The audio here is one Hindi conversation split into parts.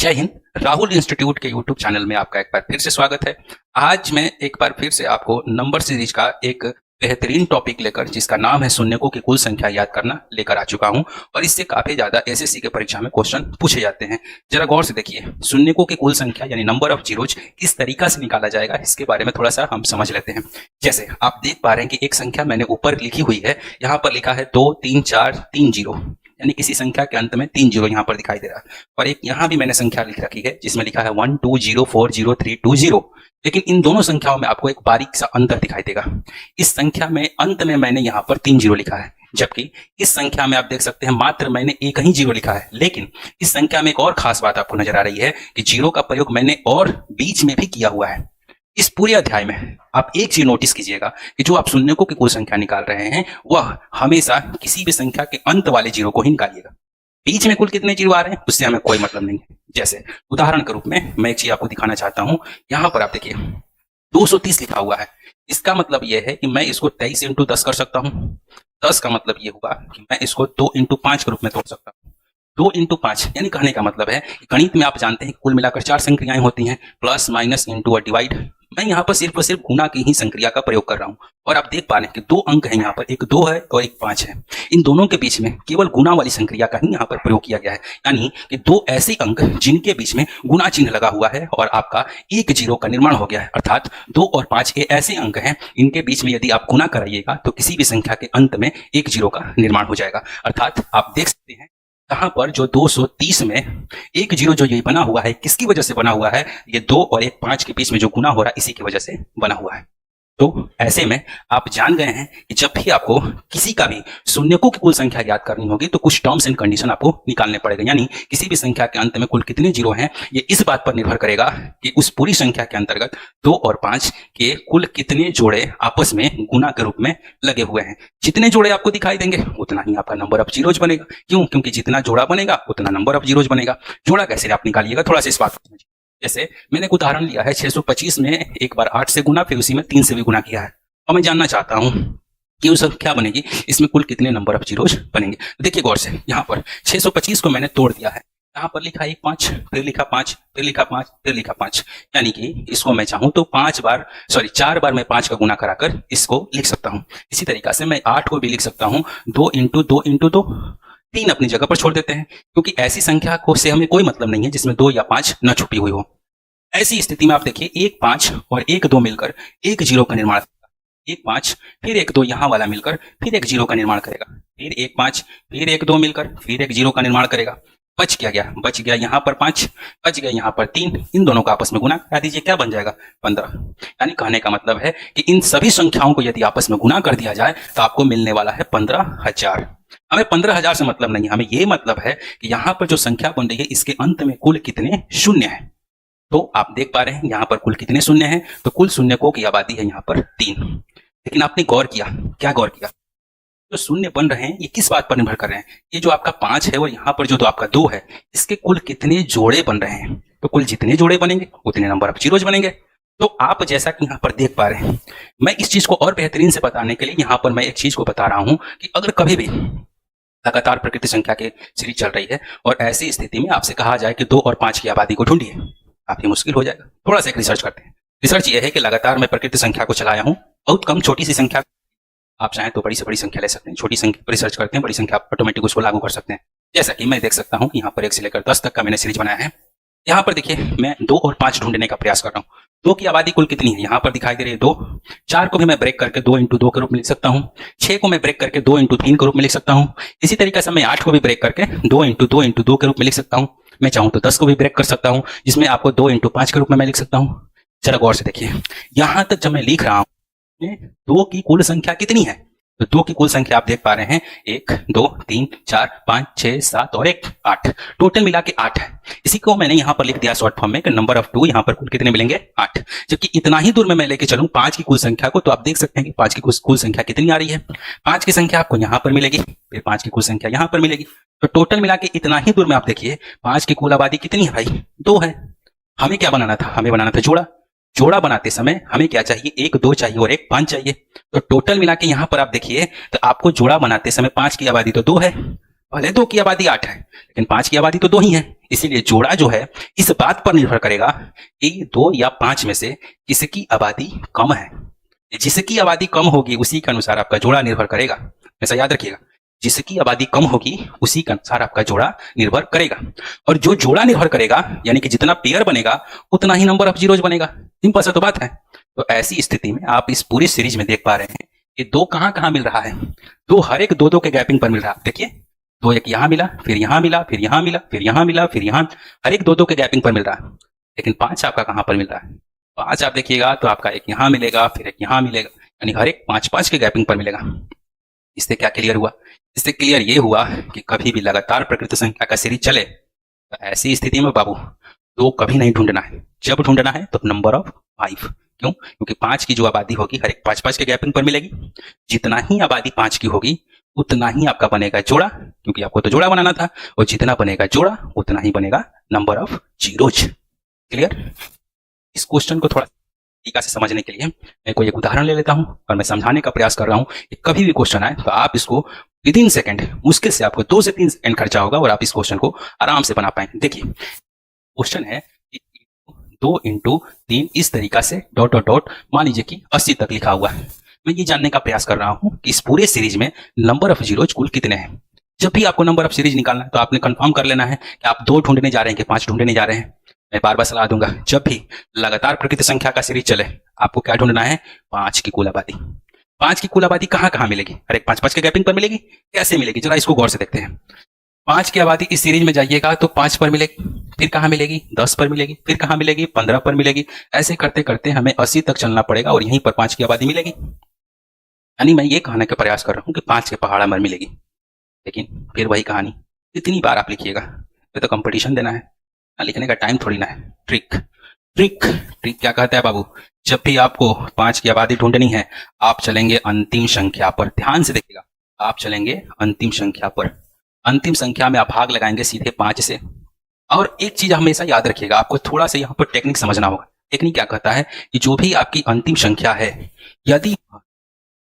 जय हिंद। राहुल इंस्टीट्यूट के यूट्यूब चैनल में आपका एक बार फिर से स्वागत है। आज मैं एक बार फिर से आपको नंबर सीरीज का एक बेहतरीन टॉपिक लेकर, जिसका नाम है शून्यकों की कुल संख्या याद करना, लेकर आ चुका हूं। और इससे काफी ज्यादा एसएससी के परीक्षा में क्वेश्चन पूछे जाते हैं। जरा गौर से देखिए, शून्यकों की कुल संख्या यानी नंबर ऑफ जीरोज किस तरीका से निकाला जाएगा, इसके बारे में थोड़ा सा हम समझ लेते हैं। जैसे आप देख पा रहे हैं कि एक संख्या मैंने ऊपर लिखी हुई है, यहाँ पर लिखा है 2 3 4 3 0, यानी किसी संख्या के अंत में 3 जीरो यहाँ पर दिखाई दे रहा है। और एक यहाँ भी मैंने संख्या लिख रखी है जिसमें लिखा है 1 2 0 4 0 3 2 0। लेकिन इन दोनों संख्याओं में आपको एक बारीक सा अंतर दिखाई देगा। इस संख्या में अंत में मैंने यहाँ पर 3 जीरो लिखा है, जबकि इस संख्या में आप देख सकते हैं मात्र मैंने एक ही जीरो लिखा है। लेकिन इस संख्या में एक और खास बात आपको नजर आ रही है कि जीरो का प्रयोग मैंने और बीच में भी किया हुआ है। इस पूरे अध्याय में आप एक चीज नोटिस कीजिएगा कि जो आप शून्यकों की कुल संख्या निकाल रहे हैं वह हमेशा किसी भी संख्या के अंत वाले जीरो को ही निकालिएगा। बीच में कुल कितने जीरो आ रहे हैं उससे हमें कोई मतलब नहीं है। जैसे उदाहरण के रूप में मैं एक चीज आपको दिखाना चाहता हूं। यहां पर आप देखिए 230 लिखा हुआ है। इसका मतलब यह है कि मैं इसको 23 इंटू 10 कर सकता हूं। 10 का मतलब यह हुआ कि मैं इसको 2 इंटू 5 के रूप में तोड़ सकता हूं। 2 इंटू 5 यानी कहने का मतलब है कि गणित में आप जानते हैं कुल मिलाकर 4 संक्रियाएं होती हैं, प्लस माइनस इंटू और डिवाइड। मैं यहाँ पर सिर्फ और सिर्फ गुना की ही संक्रिया का प्रयोग कर रहा हूं। और आप देख पा रहे हैं कि 2 अंक है, यहाँ पर एक 2 है और एक 5 है। इन दोनों के बीच में केवल गुना वाली संक्रिया का ही यहाँ पर प्रयोग किया गया है, यानी कि 2 ऐसे अंक जिनके बीच में गुना चिन्ह लगा हुआ है और आपका एक जीरो का निर्माण हो गया है। अर्थात 2 और 5 ये ऐसे अंक हैं इनके बीच में यदि आप गुना कराइएगा तो किसी भी संख्या के अंत में एक जीरो का निर्माण हो जाएगा। अर्थात आप देख सकते हैं यहाँ पर जो 230 में एक जीरो जो ये बना हुआ है, किसकी वजह से बना हुआ है? ये 2 और एक 5 के बीच में जो गुना हो रहा है इसी की वजह से बना हुआ है। तो ऐसे में आप जान गए हैं कि जब भी आपको किसी का भी शून्यकों की कुल संख्या याद करनी होगी तो कुछ टर्म्स एंड कंडीशन आपको निकालने पड़ेगा। यानी किसी भी संख्या के अंत में कुल कितने जीरो हैं ये इस बात पर निर्भर करेगा कि उस पूरी संख्या के अंतर्गत 2 और 5 के कुल कितने जोड़े आपस में गुना के रूप में लगे हुए हैं। जितने जोड़े आपको दिखाई देंगे उतना ही आपका नंबर ऑफ जीरोज बनेगा। क्यों? क्योंकि जितना जोड़ा बनेगा उतना नंबर ऑफ जीरोज बनेगा। जोड़ा कैसे आप निकालिएगा, थोड़ा सा इस बात को समझिए। जैसे मैंने एक उदाहरण लिया है, 625 में एक बार 8 से गुना, फिर उसी में 3 से भी गुना किया है। और मैं जानना चाहता हूं कि उस क्या बनेगी, इसमें कुल कितने नंबर ऑफ जीरोज बनेंगे। देखिए गौर से, यहाँ पर 625 को मैंने तोड़ दिया है। यहाँ पर लिखा 1 5, फिर लिखा 5, फिर लिखा 5, फिर लिखा 5, यानी कि इसको मैं चाहूं तो 4 बार मैं 5 का गुना कराकर इसको लिख सकता हूं। इसी तरीका से मैं 8 को भी लिख सकता हूं 2 इंटू 2 इंटू 2। 3 अपनी जगह पर छोड़ देते हैं क्योंकि ऐसी संख्या को से हमें कोई मतलब नहीं है जिसमें 2 या 5 न छुपी हुई हो। ऐसी स्थिति में आप देखिए 1 5 और 1 2 मिलकर एक जीरो का निर्माण, 1 5 फिर 1 2 यहाँ वाला मिलकर फिर एक जीरो का निर्माण करेगा, फिर 1 5 फिर 1 2 मिलकर फिर एक जीरो का निर्माण करेगा। बच गया यहाँ पर 5, बच गया यहाँ पर 3। इन दोनों का आपस में गुना करा दीजिए, क्या बन जाएगा? 15। यानी कहने का मतलब है कि इन सभी संख्याओं को यदि आपस में गुना कर दिया जाए तो आपको मिलने वाला है 15,000। हमें 15,000 से मतलब नहीं, हमें ये मतलब है कि यहाँ पर जो संख्या बन रही है इसके अंत में कुल कितने शून्य है। तो आप देख पा रहे हैं यहाँ पर कुल कितने शून्य हैं, तो कुल शून्यकों की आबादी है यहाँ पर 3। लेकिन आपने गौर किया, क्या गौर किया? जो शून्य बन रहे हैं ये किस बात पर निर्भर कर रहे हैं? ये जो आपका 5 है और यहाँ पर जो आपका 2 है, इसके कुल कितने जोड़े बन रहे हैं। तो कुल जितने जोड़े बनेंगे उतने नंबर ऑफ जीरोज बनेंगे। तो आप जैसा कि यहाँ पर देख पा रहे हैं, मैं इस चीज को और बेहतरीन से बताने के लिए यहाँ पर मैं एक चीज को बता रहा हूं कि अगर कभी भी लगातार प्रकृति संख्या की सीरीज चल रही है और ऐसी स्थिति में आपसे कहा जाए कि 2 और 5 की आबादी को ढूंढिए, काफी मुश्किल हो जाएगा। थोड़ा सा एक रिसर्च करते हैं। रिसर्च ये है कि लगातार मैं प्रकृति संख्या को चलाया हूं, बहुत कम छोटी सी संख्या, आप चाहें तो बड़ी से बड़ी संख्या ले सकते हैं। छोटी संख्या पर रिसर्च करते हैं, बड़ी संख्या ऑटोमेटिक उसको लागू कर सकते हैं। जैसा कि मैं देख सकता हूं यहाँ पर 1 से लेकर 10 तक का मैंने सीरीज बनाया है। यहाँ पर देखिए मैं 2 और 5 ढूंढने का प्रयास कर रहा हूँ। 2 की आबादी कुल कितनी है, यहाँ पर दिखाई दे रही है 2। 4 को भी मैं ब्रेक करके 2 इंटू 2 के रूप में लिख सकता हूँ। 6 को मैं ब्रेक करके 2 इंटू 3 के रूप में लिख सकता हूँ। इसी तरीके से मैं 8 को भी ब्रेक करके 2 इंटू 2 इंटू 2 के रूप में लिख सकता हूँ। मैं चाहूँ तो 10 को भी ब्रेक कर सकता हूँ, जिसमें आपको 2 इंटू 5 के रूप में मैं लिख सकता हूँ। जरा गौर से देखिए, यहाँ तक जब मैं लिख रहा हूँ 2 की कुल संख्या कितनी है, तो 2 की कुल संख्या आप देख पा रहे हैं 1 2 3 4 5 6 7 और 1 8, टोटल मिला के 8 है। इसी को मैंने यहाँ पर लिख दिया शॉर्ट फॉर्म में कि नंबर ऑफ 2 यहाँ पर कुल कितने मिलेंगे 8। जबकि इतना ही दूर में मैं लेके चलूं 5 की कुल संख्या को, तो आप देख सकते हैं कि 5 की कुल संख्या कितनी आ रही है। 5 की संख्या आपको यहाँ पर मिलेगी, फिर 5 की कुल संख्या यहाँ पर मिलेगी। तो टोटल मिला के इतना ही दूर में आप देखिए 5 की कुल आबादी कितनी है भाई, 2 है। हमें क्या बनाना था, हमें बनाना था जोड़ा। जोड़ा बनाते समय हमें क्या चाहिए, 1 2 चाहिए और 1 5 चाहिए। तो टोटल मिला के यहाँ पर आप देखिए तो आपको जोड़ा बनाते समय 5 की आबादी तो 2 है, भले 2 की आबादी 8 है लेकिन 5 की आबादी तो 2 ही है, इसीलिए जोड़ा जो है इस बात पर निर्भर करेगा कि 2 या 5 में से किसकी आबादी कम है। जिसकी आबादी कम होगी उसी के अनुसार आपका जोड़ा निर्भर करेगा, ऐसा याद रखिएगा। जिसकी आबादी कम होगी उसी के अनुसार आपका जोड़ा निर्भर करेगा, और जो जोड़ा निर्भर करेगा यानी कि जितना पेयर बनेगा उतना ही नंबर ऑफ जीरोज बनेगा। सिंपल सा तो बात है। तो ऐसी स्थिति में आप इस पूरी सीरीज में देख पा रहे हैं कि 2 कहां कहां मिल रहा है, 2 हर एक 2-2 के गैपिंग पर मिल रहा है। देखिए 2 एक यहां मिला, फिर यहां मिला, फिर यहां मिला, फिर यहां मिला, फिर यहां, हर एक 2-2 के गैपिंग पर मिल रहा है। लेकिन 5 आपका कहां पर मिल रहा है? 5 आप देखिएगा तो आपका एक यहां मिलेगा, फिर एक यहां मिलेगा, यानी हर एक 5-5 के गैपिंग पर मिलेगा। इससे क्या क्लियर हुआ? इससे क्लियर ये हुआ कि कभी भी लगातार प्रकृत संख्या का सीरीज चले तो ऐसी स्थिति में बाबू 2 कभी नहीं ढूंढना है। जब ढूंढना है तो नंबर ऑफ 5। क्यों? क्योंकि 5 की जो आबादी होगी हर एक 5-5 के गैपिंग पर मिलेगी। जितना ही आबादी 5 की होगी उतना ही आपका बनेगा जोड़ा, क्योंकि आपको तो जोड़ा बनाना था, और जितना बनेगा जोड़ा उतना ही बनेगा नंबर ऑफ जीरोज। क्लियर? इस क्वेश्चन को थोड़ा तरीका से समझने के लिए मैं कोई एक उदाहरण ले लेता हूं और मैं समझाने का प्रयास कर रहा हूं कि कभी भी क्वेश्चन आए तो आप इसको विद इन सेकेंड, मुश्किल से आपको 2 से 3 सेकंड खर्चा होगा और आप इस क्वेश्चन को आराम से बना पाएंगे। देखिए क्वेश्चन है 2 इंटू 3 इस तरीका से डॉट डॉट डॉट, मान लीजिए कि 80 तक लिखा हुआ है। मैं ये जानने का प्रयास कर रहा हूं कि इस पूरे सीरीज में नंबर ऑफ जीरोज कुल कितने हैं। जब भी आपको नंबर ऑफ सीरीज निकालना है तो आपने कंफर्म कर लेना है कि आप 2 ढूंढने जा रहे हैं कि 5 ढूंढने जा रहे हैं। मैं बार बार सलाह दूंगा, जब भी लगातार प्रकृत संख्या का सीरीज चले आपको क्या ढूंढना है? 5 की कुल आबादी। 5 की कुल आबादी कहां कहां मिलेगी? हर एक 5-5 के गैपिंग पर मिलेगी। कैसे मिलेगी जरा इसको गौर से देखते हैं। 5 की आबादी इस सीरीज में जाइएगा तो 5 पर मिलेगी, फिर कहां मिलेगी? 10 पर मिलेगी, फिर कहां मिलेगी? 15 पर मिलेगी। ऐसे करते करते हमें 80 तक चलना पड़ेगा और यहीं पर 5 की आबादी मिलेगी। यानी मैं ये कहने का प्रयास कर रहा हूं कि 5 के पहाड़ा पर मिलेगी। लेकिन फिर वही कहानी, कितनी बार आप लिखिएगा, ये तो कंपटीशन देना है, लिखने का टाइम थोड़ी ना है। ट्रिक ट्रिक ट्रिक क्या कहता है बाबू? जब भी आपको 5 की आबादी ढूंढनी है आप चलेंगे अंतिम संख्या पर। ध्यान से देखिएगा, आप चलेंगे अंतिम संख्या पर। अंतिम संख्या में आप भाग लगाएंगे सीधे 5 से। और एक चीज हमेशा याद रखिएगा, आपको थोड़ा सा यहाँ पर टेक्निक समझना होगा। टेक्निक क्या कहता है कि जो भी आपकी अंतिम संख्या है यदि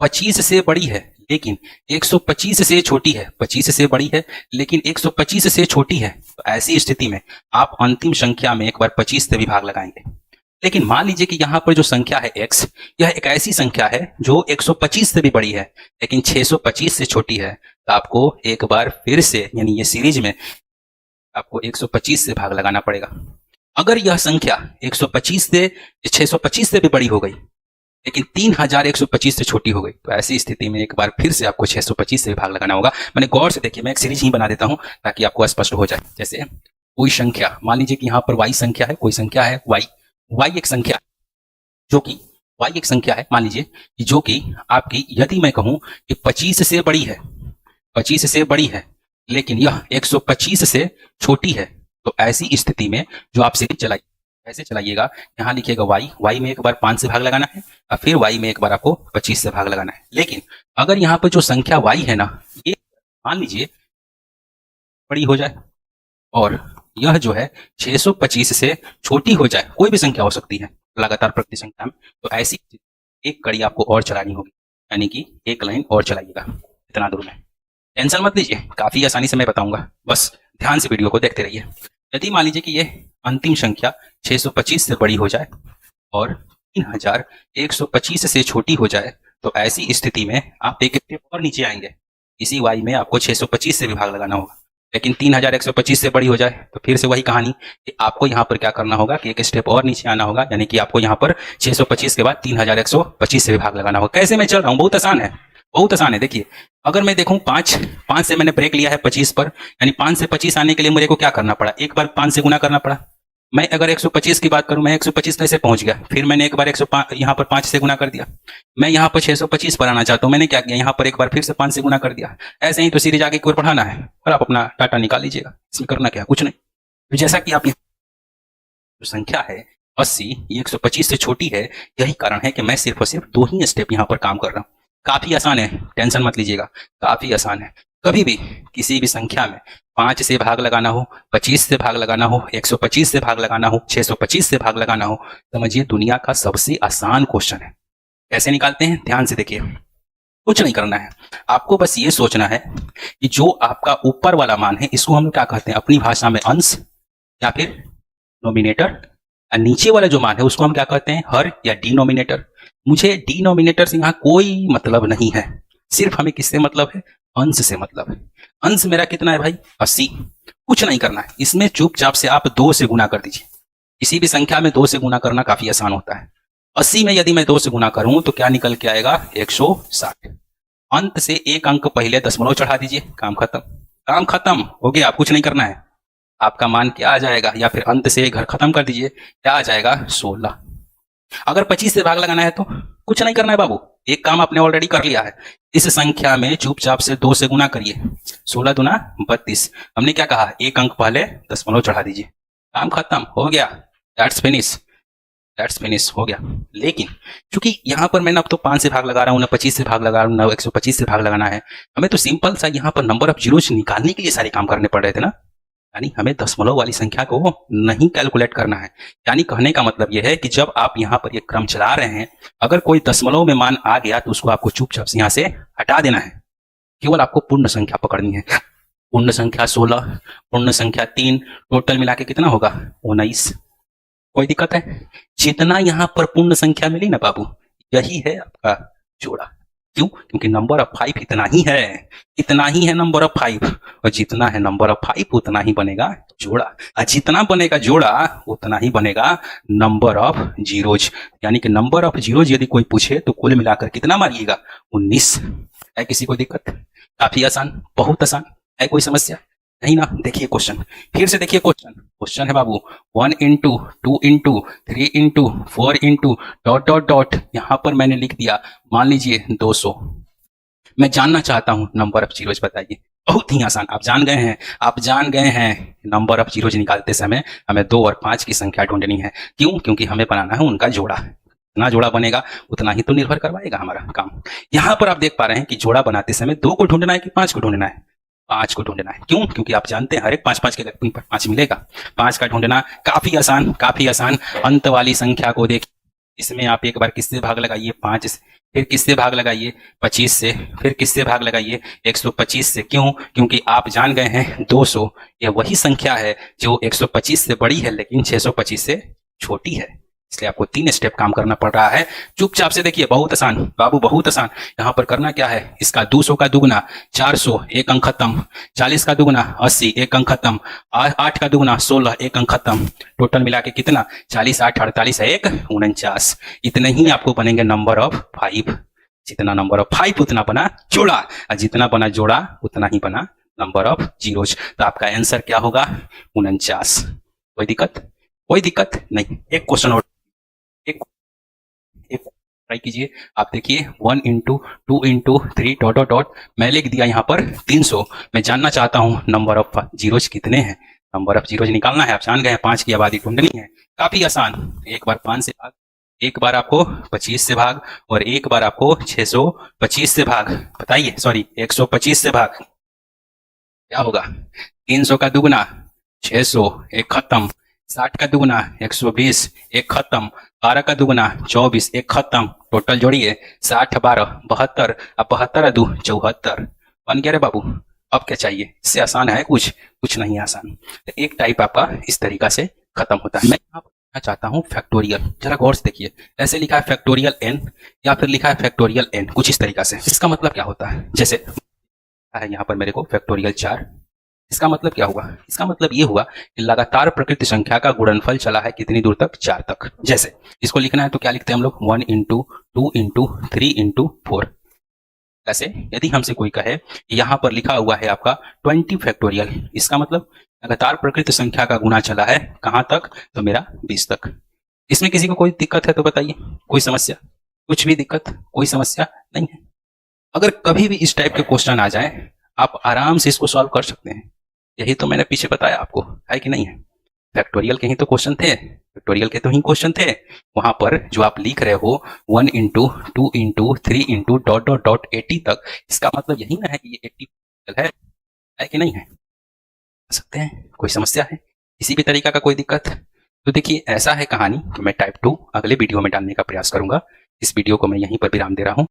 25 से बड़ी है लेकिन 125 से छोटी है, 25 से बड़ी है लेकिन 125 से छोटी है, तो ऐसी स्थिति में आप अंतिम संख्या में एक बार 25 से भी भाग लगाएंगे। लेकिन मान लीजिए कि यहाँ पर जो संख्या है x, यह एक ऐसी संख्या है जो 125 से भी बड़ी है लेकिन 625 से छोटी है, तो आपको एक बार फिर से यानी ये सीरीज में आपको 125 से भाग लगाना पड़ेगा। अगर यह संख्या 125 से 625 से भी बड़ी हो गई लेकिन 3125 से छोटी हो गई, तो ऐसी स्थिति में एक बार फिर से आपको 625 से भाग लगाना होगा। मैंने गौर से देखिए, मैं एक सीरीज ही बना देता हूं ताकि आपको स्पष्ट हो जाए। जैसे कोई संख्या, मान लीजिए कि यहाँ पर y संख्या है, कोई संख्या है y एक संख्या जो कि y एक संख्या है, मान लीजिए कि जो कि आपकी, यदि मैं कहूं कि 25 से बड़ी है, 25 से बड़ी है लेकिन यह 125 से छोटी है, तो ऐसी स्थिति में जो आप सीरीज चलाइए, ऐसे चलाइएगा, यहाँ लिखिएगा y में एक बार 5 से भाग लगाना है और फिर y में एक बार आपको 25 से भाग लगाना है। लेकिन अगर यहाँ पर जो संख्या y है ना, ये मान लीजिए बड़ी हो जाए और यह जो है 625 से छोटी हो जाए, कोई भी संख्या हो सकती है लगातार प्रकृत संख्या में, तो ऐसी एक कड़ी आपको और चलानी होगी, यानी कि एक लाइन और चलाइएगा इतना दूर में। टेंशन मत लीजिए, काफी आसानी से मैं बताऊंगा, बस ध्यान से वीडियो को देखते रहिए। यदि मान लीजिए कि ये अंतिम संख्या 625 से बड़ी हो जाए और 3125 से छोटी हो जाए, तो ऐसी स्थिति में आप एक स्टेप और नीचे आएंगे। इसी y में आपको 625 से भी भाग लगाना होगा। लेकिन 3125 से बड़ी हो जाए तो फिर से वही कहानी कि आपको यहाँ पर क्या करना होगा कि एक स्टेप और नीचे आना होगा, यानी कि आपको यहाँ पर 625 के बाद 3125 से भी भाग लगाना होगा। कैसे मैं चल रहा हूँ, बहुत आसान है, बहुत आसान है। देखिए अगर मैं देखूं 5 से मैंने ब्रेक लिया है 25 पर, यानी 5 से 25 आने के लिए मुझे को क्या करना पड़ा, एक बार 5 से गुना करना पड़ा। मैं अगर 125 की बात करूं, मैं 125 कैसे पहुंच गया, फिर मैंने एक बार 105 यहाँ पर 5 से गुना कर दिया। मैं यहाँ पर 625 पर आना चाहता हूं, मैंने क्या किया, यहाँ पर एक बार फिर से 5 से गुना कर दिया। ऐसे ही तो सीरीज आगे की ओर बढ़ाना है और आप अपना डाटा निकाल लीजिएगा, इसमें करना क्या, कुछ नहीं। तो जैसा कि आप जो संख्या है 80, ये 125 से छोटी है, यही कारण है कि मैं सिर्फ और सिर्फ 2 ही स्टेप यहाँ पर काम कर रहा हूँ। काफी आसान है, टेंशन मत लीजिएगा, काफी आसान है। कभी भी किसी भी संख्या में 5 से भाग लगाना हो, 25 से भाग लगाना हो, 125 से भाग लगाना हो, 625 से भाग लगाना हो, समझिए दुनिया का सबसे आसान क्वेश्चन है। कैसे निकालते हैं, ध्यान से देखिए। कुछ नहीं करना है, आपको बस ये सोचना है कि जो आपका ऊपर वाला मान है इसको हम क्या कहते हैं अपनी भाषा में अंश या फिर नोमिनेटर, और नीचे वाला जो मान है उसको हम क्या कहते हैं हर या डिनोमिनेटर। मुझे डिनोमिनेटर से यहाँ कोई मतलब नहीं है, सिर्फ हमें किससे मतलब है, अंश से मतलब है। अंश मेरा कितना है भाई 80। कुछ नहीं करना है, इसमें चुपचाप से आप 2 से गुना कर दीजिए। किसी भी संख्या में 2 से गुना करना काफी आसान होता है। 80 में यदि मैं 2 से गुना करूं तो क्या निकल के आएगा 160। अंत से एक अंक पहले दशमलव चढ़ा दीजिए, काम खत्म। काम खत्म हो गया, आप कुछ नहीं करना है। आपका मान क्या आ जाएगा, या फिर अंत से घर खत्म कर दीजिए, क्या आ जाएगा 16। अगर 25 से भाग लगाना है तो कुछ नहीं करना है बाबू, एक काम आपने ऑलरेडी कर लिया है। इस संख्या में चुपचाप से 2 से गुना करिए, 16 दूना 32। हमने क्या कहा, एक अंक पहले दशमलव चढ़ा दीजिए, काम खत्म हो गया। दैट्स फिनिश हो गया। लेकिन क्योंकि यहाँ पर मैंने अब तो 5 से भाग लगा रहा हूँ, ना 25 से भाग लगा रहा हूँ, ना 125 से भाग लगाना है, हमें तो सिंपल सा यहाँ पर नंबर ऑफ जीरोज निकालने के लिए सारे काम करने पड़ रहे थे ना। यानी हमें दशमलव वाली संख्या को नहीं कैलकुलेट करना है। यानी कहने का मतलब यह है कि जब आप यहाँ पर ये क्रम चला रहे हैं, अगर कोई दशमलव में मान आ गया तो उसको आपको चुपचाप से यहाँ से हटा देना है। केवल आपको पूर्ण संख्या पकड़नी है। पूर्ण संख्या 16, पूर्ण संख्या 3, टोटल मिला के कितना होगा 19। कोई दिक्कत है? जितना यहाँ पर पूर्ण संख्या मिली ना बाबू, यही है आपका जोड़ा। क्यों? क्योंकि नंबर ऑफ 5 इतना ही है नंबर ऑफ 5, और जितना है नंबर ऑफ 5 उतना ही बनेगा जोड़ा, और जितना बनेगा जोड़ा उतना ही बनेगा नंबर ऑफ जीरोज। यानी कि नंबर ऑफ जीरोज यदि कोई पूछे तो कुल मिलाकर कितना मारिएगा 19। है किसी को दिक्कत? काफी आसान, बहुत आसान है, कोई समस्या नहीं ना। देखिए क्वेश्चन, फिर से देखिए क्वेश्चन है बाबू 1 into 2 into 3 into 4 into dot dot dot, यहां पर मैंने लिख दिया मान लीजिए 200। मैं जानना चाहता हूं नंबर ऑफ जीरोज, बताइए। बहुत ही आसान, आप जान गए हैं नंबर ऑफ जीरोज निकालते समय हमें 2 और 5 की संख्या ढूंढनी है। क्यों? क्योंकि हमें बनाना है उनका जोड़ा। जितना जोड़ा बनेगा उतना ही तो निर्भर करवाएगा हमारा काम। यहां पर आप देख पा रहे हैं कि जोड़ा बनाते समय 2 को ढूंढना है कि 5 को ढूंढना है, 5 को ढूंढना है। क्यों? क्योंकि आप जानते हैं हर एक 5 के लगभग 5 मिलेगा। 5 का ढूंढना काफी आसान। अंत वाली संख्या को देख, इसमें आप एक बार किससे भाग लगाइए 5 से, फिर किससे भाग लगाइए 25 से, फिर किससे भाग लगाइए 125 से। क्यों? क्योंकि आप जान गए हैं 200 यह वही संख्या है जो 125 से बड़ी है लेकिन 625 से छोटी है, इसलिए आपको 3 स्टेप काम करना पड़ रहा है। चुपचाप से देखिए, बहुत आसान बाबू, बहुत आसान। यहाँ पर करना क्या है, इसका 200 का दुगुना 400, एक अंक खत्म। 40 का दुगुना 80, एक अंक खत्म। 8 का दुगुना 16, एक अंक खत्म। टोटल मिला के कितना 40 8 48 है, 1 49। इतने ही आपको बनेंगे नंबर ऑफ 5। जितना नंबर ऑफ 5 उतना बना जोड़ा, और जितना बना जोड़ा उतना ही बना नंबर ऑफ जीरोज। तो आपका आंसर क्या होगा 49। कोई दिक्कत नहीं। एक क्वेश्चन और एक ट्राई कीजिए। आप देखिए 1 into 2 into 3 dot dot dot, मैं लिख दिया यहाँ पर 300। मैं जानना चाहता हूँ नंबर ऑफ जीरोज कितने हैं। नंबर ऑफ जीरोज निकालना है, आप जान गए 5 की आबादी ढूंढनी है, काफी आसान। एक बार 5 से भाग, एक बार आपको 25 से भाग, और एक बार आपको 625 से भाग, बताइए सॉरी 125 से भाग, क्या होगा 300 का दुगुना 600, एक खत्म। 60 का दुगुना 120, एक खत्म। 12 का दुगुना 24, एक खत्म। टोटल जोड़िए 60 12 72, अब 72 2 74 बन गया रे बाबू। अब क्या चाहिए, इससे आसान है कुछ नहीं आसान। एक टाइप आपका इस तरीका से खत्म होता है। मैं यहाँ पर चाहता हूँ फैक्टोरियल, जरा गौर से देखिए। ऐसे लिखा है फैक्टोरियल n, या फिर लिखा है फैक्टोरियल n, कुछ इस तरीका से। इसका मतलब क्या होता है, जैसे है यहाँ पर मेरे को फैक्टोरियल 4, इसका मतलब क्या हुआ, इसका मतलब ये हुआ कि लगातार प्रकृति संख्या का गुणनफल चला है कितनी दूर तक, 4 तक। जैसे इसको लिखना है तो क्या लिखते हैं हम लोग 1 इंटू 2 इंटू 3 इंटू 4। ऐसे यदि हमसे कोई कहे यहाँ पर लिखा हुआ है आपका 20 फैक्टोरियल, इसका मतलब लगातार प्रकृति संख्या का गुणा चला है कहाँ तक, तो मेरा 20 तक। इसमें किसी को कोई दिक्कत है तो बताइए, कोई समस्या, कुछ भी दिक्कत, कोई समस्या नहीं है। अगर कभी भी इस टाइप के क्वेश्चन आ जाए, आप आराम से इसको सॉल्व कर सकते हैं। यही तो मैंने पीछे बताया आपको, है कि नहीं है। फैक्टोरियल के ही तो क्वेश्चन थे, फैक्टोरियल के तो ही क्वेश्चन थे। वहां पर जो आप लिख रहे हो 1 into 2 into 3 into dot dot dot 80 तक, इसका मतलब यही ना है कि ये 80 है कि नहीं है। सकते हैं, कोई समस्या है, किसी भी तरीका का कोई दिक्कत। तो देखिए ऐसा है कहानी, तो मैं टाइप 2 अगले वीडियो में डालने का प्रयास करूंगा। इस वीडियो को मैं यहीं पर विराम दे रहा हूं।